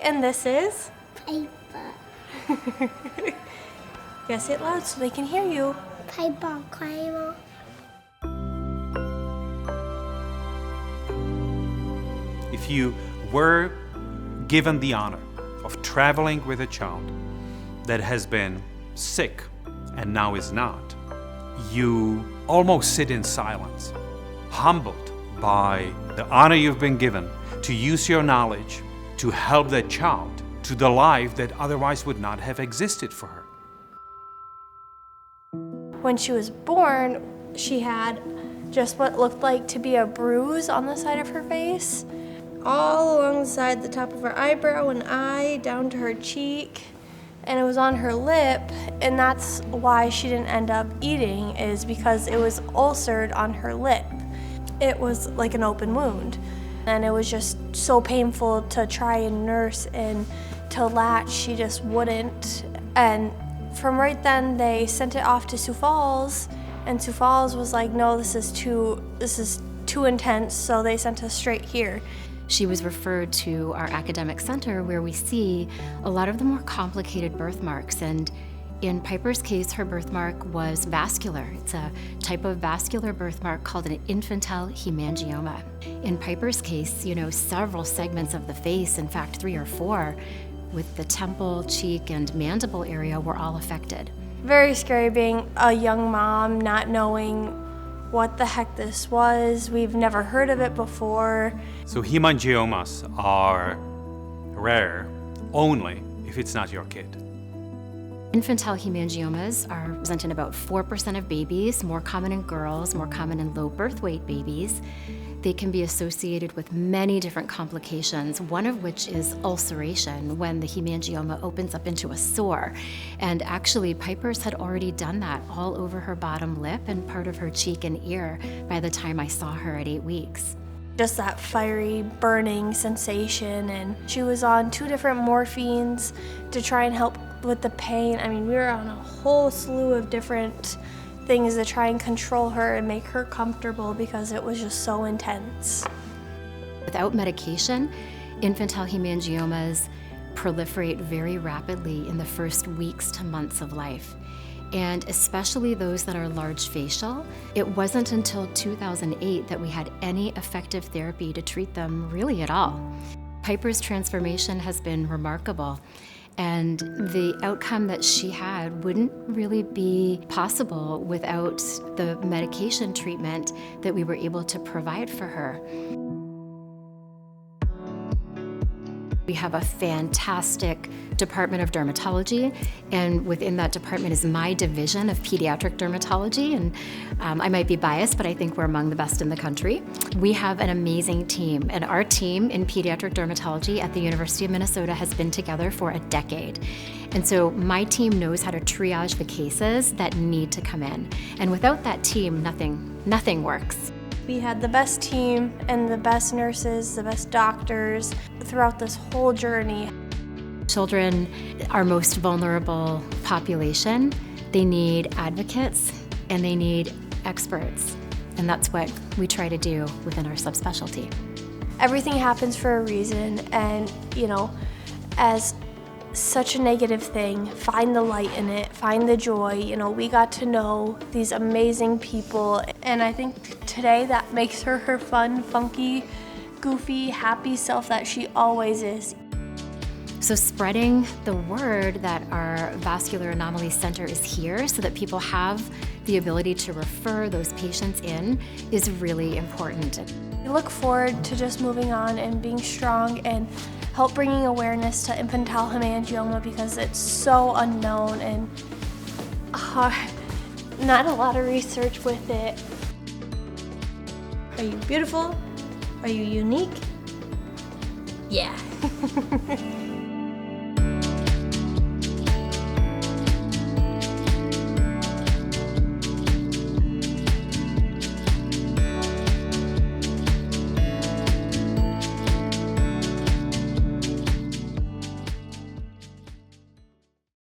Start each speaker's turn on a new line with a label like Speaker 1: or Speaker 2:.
Speaker 1: And this is?
Speaker 2: Piper.
Speaker 1: Yes, it loud so they can hear you.
Speaker 2: Piper Cramer.
Speaker 3: If you were given the honor of traveling with a child that has been sick and now is not, you almost sit in silence, humbled by the honor you've been given to use your knowledge to help that child to the life that otherwise would not have existed for her.
Speaker 1: When she was born, she had just what looked like to be a bruise on the side of her face, all along the side, the top of her eyebrow and eye, down to her cheek, and it was on her lip, and that's why she didn't end up eating, is because it was ulcered on her lip. It was like an open wound, and it was just so painful to try and nurse and to latch. She just wouldn't, and from right then they sent it off to Sioux Falls, and Sioux Falls was like, no, this is too intense, so they sent us straight here.
Speaker 4: She was referred to our academic center where we see a lot of the more complicated birthmarks, and in Piper's case, her birthmark was vascular. It's a type of vascular birthmark called an infantile hemangioma. In Piper's case, several segments of the face, in fact 3 or 4, with the temple, cheek, and mandible area were all affected.
Speaker 1: Very scary being a young mom, not knowing what the heck this was. We've never heard of it before.
Speaker 3: So hemangiomas are rare only if it's not your kid.
Speaker 4: Infantile hemangiomas are present in about 4% of babies, more common in girls, more common in low birth weight babies. They can be associated with many different complications, one of which is ulceration, when the hemangioma opens up into a sore. And actually, Piper's had already done that all over her bottom lip and part of her cheek and ear by the time I saw her at 8 weeks.
Speaker 1: Just that fiery, burning sensation, and she was on 2 different morphines to try and help with the pain. I mean, we were on a whole slew of different things to try and control her and make her comfortable because it was just so intense.
Speaker 4: Without medication, infantile hemangiomas proliferate very rapidly in the first weeks to months of life. And especially those that are large facial, it wasn't until 2008 that we had any effective therapy to treat them really at all. Piper's transformation has been remarkable, and the outcome that she had wouldn't really be possible without the medication treatment that we were able to provide for her. We have a fantastic department of dermatology, and within that department is my division of pediatric dermatology, and I might be biased, but I think we're among the best in the country. We have an amazing team, and our team in pediatric dermatology at the University of Minnesota has been together for a decade. And so my team knows how to triage the cases that need to come in, and without that team, nothing works.
Speaker 1: We had the best team and the best nurses, the best doctors throughout this whole journey.
Speaker 4: Children, our most vulnerable population, they need advocates and they need experts. And that's what we try to do within our subspecialty.
Speaker 1: Everything happens for a reason, and as such a negative thing, find the light in it, find the joy. We got to know these amazing people, and I think today that makes her her fun, funky, goofy, happy self that she always is.
Speaker 4: So spreading the word that our Vascular Anomaly Center is here so that people have the ability to refer those patients in is really important.
Speaker 1: We look forward to just moving on and being strong and help bringing awareness to infantile hemangioma because it's so unknown and not a lot of research with it. Are you beautiful? Are you unique? Yeah.